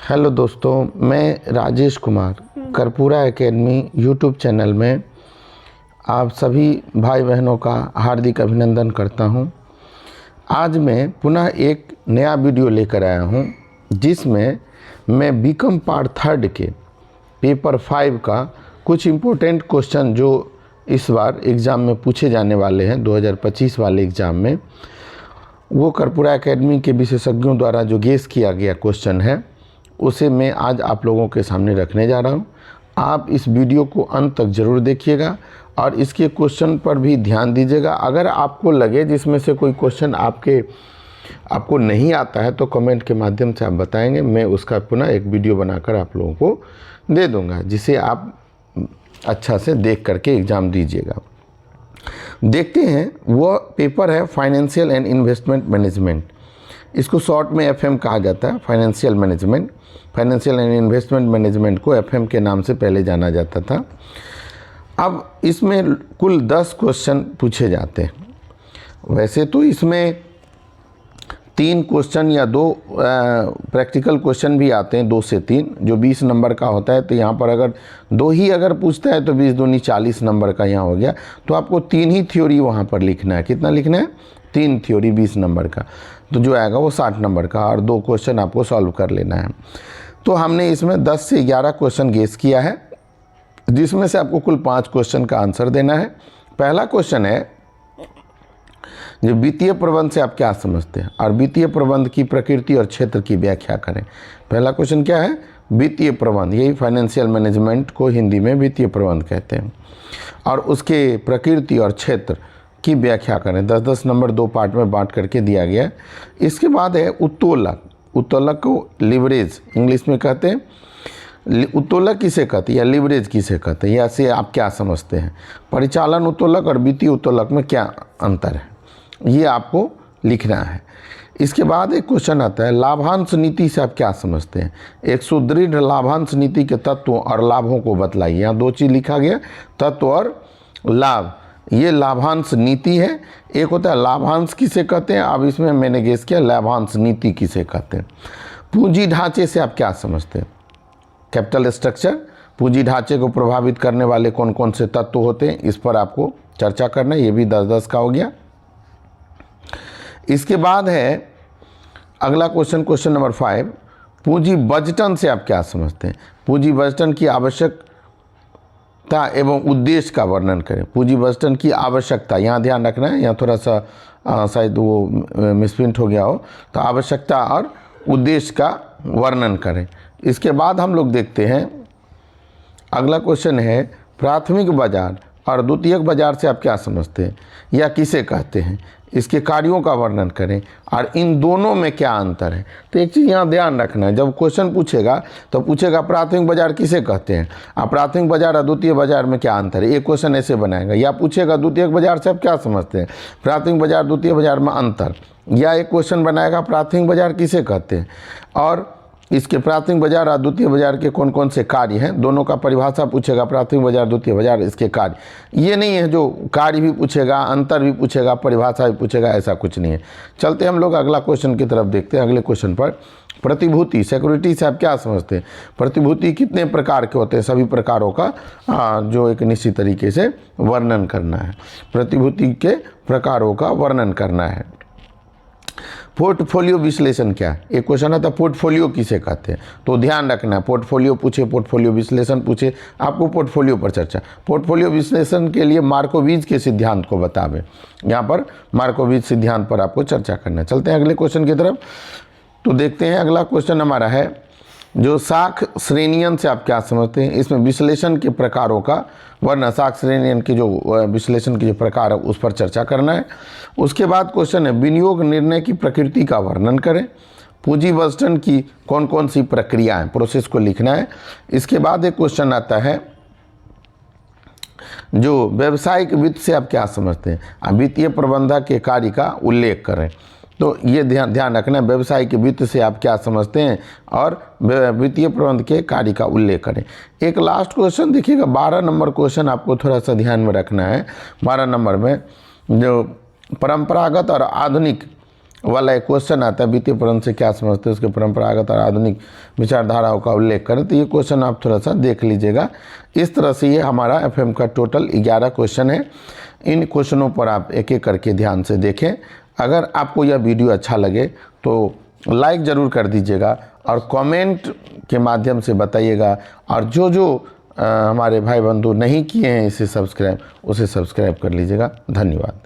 Hello दोस्तों, मैं Rajesh Kumar Karpura academy YouTube channel में आप सभी भाई बहनों का हार्दिक अभिनंदन करता हूं। आज मैं पुनः एक नया वीडियो लेकर आया हूं, जिसमें मैं बीकॉम पार्ट 3 के पेपर 5 का कुछ इम्पोर्टेंट क्वेश्चन जो इस बार एग्ज़ाम में पूछे जाने वाले हैं 2025 वाले एग्ज़ाम में, वो कर्पूरा एकेडमी के विशेषज्ञों द्वारा जो गेस किया गया क्वेश्चन है उसे मैं आज आप लोगों के सामने रखने जा रहा हूं। आप इस वीडियो को अंत तक ज़रूर देखिएगा और इसके क्वेश्चन पर भी ध्यान दीजिएगा। अगर आपको लगे जिसमें से कोई क्वेश्चन आपको नहीं आता है तो कमेंट के माध्यम से आप बताएंगे, मैं उसका पुनः एक वीडियो बनाकर आप लोगों को दे दूंगा, जिसे आप अच्छा से देख करके एग्ज़ाम दीजिएगा। देखते हैं, वो पेपर है फाइनेंशियल एंड इन्वेस्टमेंट मैनेजमेंट। इसको शॉर्ट में एफएम कहा जाता है, financial management. Financial and investment management को एफएम के नाम से पहले जाना जाता था। अब इसमें कुल 10 क्वेश्चन पूछे जाते हैं। वैसे तो इसमें 3 क्वेश्चन या 2 प्रैक्टिकल क्वेश्चन भी आते हैं, 2 से 3, जो 20 नंबर का होता है। तो यहाँ पर अगर 2 ही अगर पूछता है तो 20 दूनी 40 नंबर का यहाँ हो गया। तो आपको 3 ही थ्योरी वहाँ पर लिखना है। कितना लिखना है? 3 थ्योरी 20 नंबर का, तो जो आएगा वो 60 नंबर का, और 2 क्वेश्चन आपको सॉल्व कर लेना है। तो हमने इसमें 10 से 11 क्वेश्चन गेस किया है, जिसमें से आपको कुल 5 क्वेश्चन का आंसर देना है। पहला क्वेश्चन है, जो वित्तीय प्रबंध से आप क्या समझते हैं और वित्तीय प्रबंध की प्रकृति और क्षेत्र की व्याख्या करें। पहला क्वेश्चन क्या है? वित्तीय प्रबंध, यही फाइनेंशियल मैनेजमेंट को हिंदी में वित्तीय प्रबंध कहते हैं, और उसके प्रकृति और क्षेत्र की व्याख्या करें। 10-10 नंबर 2 पार्ट में बांट करके दिया गया है। इसके बाद है उत्तोलक। उत्तोलक को लिवरेज इंग्लिश में कहते हैं। उत्तोलक किसे कहते हैं या लिवरेज किसे कहते हैं, या से आप क्या समझते हैं? परिचालन उत्तोलक और वित्तीय उत्तोलक में क्या अंतर है, ये आपको लिखना है। इसके बाद एक क्वेश्चन आता है, लाभांश नीति से आप क्या समझते हैं? एक सुदृढ़ लाभांश नीति के तत्वों और लाभों को बतलाइए। यहाँ 2 चीज़ लिखा गया, तत्व और लाभ। ये लाभांश नीति है। एक होता है लाभांश किसे कहते हैं, अब इसमें मैंने गेस किया लाभांश नीति किसे कहते हैं। पूंजी ढांचे से आप क्या समझते हैं? कैपिटल स्ट्रक्चर, पूंजी ढांचे को प्रभावित करने वाले कौन कौन से तत्व होते हैं, इस पर आपको चर्चा करना है। ये भी 10-10 का हो गया। इसके बाद है अगला क्वेश्चन, क्वेश्चन नंबर 5, पूंजी बजटन से आप क्या समझते हैं? पूंजी बजटन की आवश्यकता एवं उद्देश्य का वर्णन करें। पूंजी बजटन की आवश्यकता, यहाँ ध्यान रखना है, यहाँ थोड़ा सा शायद वो मिसप्रिंट हो गया हो, तो आवश्यकता और उद्देश्य का वर्णन करें। इसके बाद हम लोग देखते हैं अगला क्वेश्चन है, प्राथमिक बाजार और द्वितीयक बाजार से आप क्या समझते हैं या किसे कहते हैं? इसके कार्यों का वर्णन करें और इन दोनों में क्या अंतर है। तो एक चीज़ यहाँ ध्यान रखना है, जब क्वेश्चन पूछेगा तो पूछेगा प्राथमिक बाजार किसे कहते हैं और प्राथमिक बाजार और द्वितीय बाजार में क्या अंतर है। एक क्वेश्चन ऐसे बनाएगा, या पूछेगा द्वितीयक बाजार से आप क्या समझते हैं, प्राथमिक बाजार द्वितीय बाजार में अंतर, या एक क्वेश्चन बनाएगा प्राथमिक बाजार किसे कहते हैं और इसके प्राथमिक बाजार और द्वितीय बाजार के कौन कौन से कार्य हैं, दोनों का परिभाषा पूछेगा, प्राथमिक बाजार द्वितीय बाजार इसके कार्य। ये नहीं है जो कार्य भी पूछेगा, अंतर भी पूछेगा, परिभाषा भी पूछेगा, ऐसा कुछ नहीं है। चलते हम लोग अगला क्वेश्चन की तरफ देखते हैं। अगले क्वेश्चन पर, प्रतिभूति, सिक्योरिटी से आप क्या समझते हैं? प्रतिभूति कितने प्रकार के होते हैं? सभी प्रकारों का जो एक निश्चित तरीके से वर्णन करना है। प्रतिभूति के प्रकारों का वर्णन करना है। पोर्टफोलियो विश्लेषण क्या है? एक क्वेश्चन आता है, पोर्टफोलियो किसे कहते हैं? तो ध्यान रखना है, पोर्टफोलियो पूछे, पोर्टफोलियो विश्लेषण पूछे, आपको पोर्टफोलियो पर चर्चा। पोर्टफोलियो विश्लेषण के लिए मार्कोविज के सिद्धांत को बतावे, यहाँ पर मार्कोविज सिद्धांत पर आपको चर्चा करना है। चलते हैं अगले क्वेश्चन की तरफ। तो देखते हैं अगला क्वेश्चन हमारा है, जो शाख श्रेणियन से आप क्या समझते हैं? इसमें विश्लेषण के प्रकारों का वर्णन, शाख श्रेणियन के जो विश्लेषण के जो प्रकार है उस पर चर्चा करना है। उसके बाद क्वेश्चन है, विनियोग निर्णय की प्रकृति का वर्णन करें। पूंजी बजटन की कौन कौन सी प्रक्रियाएं, प्रोसेस को लिखना है। इसके बाद एक क्वेश्चन आता है, जो व्यावसायिक वित्त से आप क्या समझते हैं? वित्तीय प्रबंधक के कार्य का उल्लेख करें। तो ये ध्यान रखना, व्यवसाय के वित्त से आप क्या समझते हैं और वित्तीय प्रबंध के कार्य का उल्लेख करें। एक लास्ट क्वेश्चन देखिएगा, 12 नंबर क्वेश्चन आपको थोड़ा सा ध्यान में रखना है। 12 नंबर में जो परंपरागत और आधुनिक वाला एक क्वेश्चन आता है, वित्तीय प्रबंधन से क्या समझते हैं, उसके परंपरागत और आधुनिक विचारधाराओं का उल्लेख करें। तो ये क्वेश्चन आप थोड़ा सा देख लीजिएगा। इस तरह से ये हमारा एफएम का टोटल 11 क्वेश्चन है। इन क्वेश्चनों पर आप एक एक करके ध्यान से देखें। अगर आपको यह वीडियो अच्छा लगे तो लाइक ज़रूर कर दीजिएगा और कमेंट के माध्यम से बताइएगा, और जो जो हमारे भाई बंधु नहीं किए हैं इसे सब्सक्राइब, उसे सब्सक्राइब कर लीजिएगा। धन्यवाद।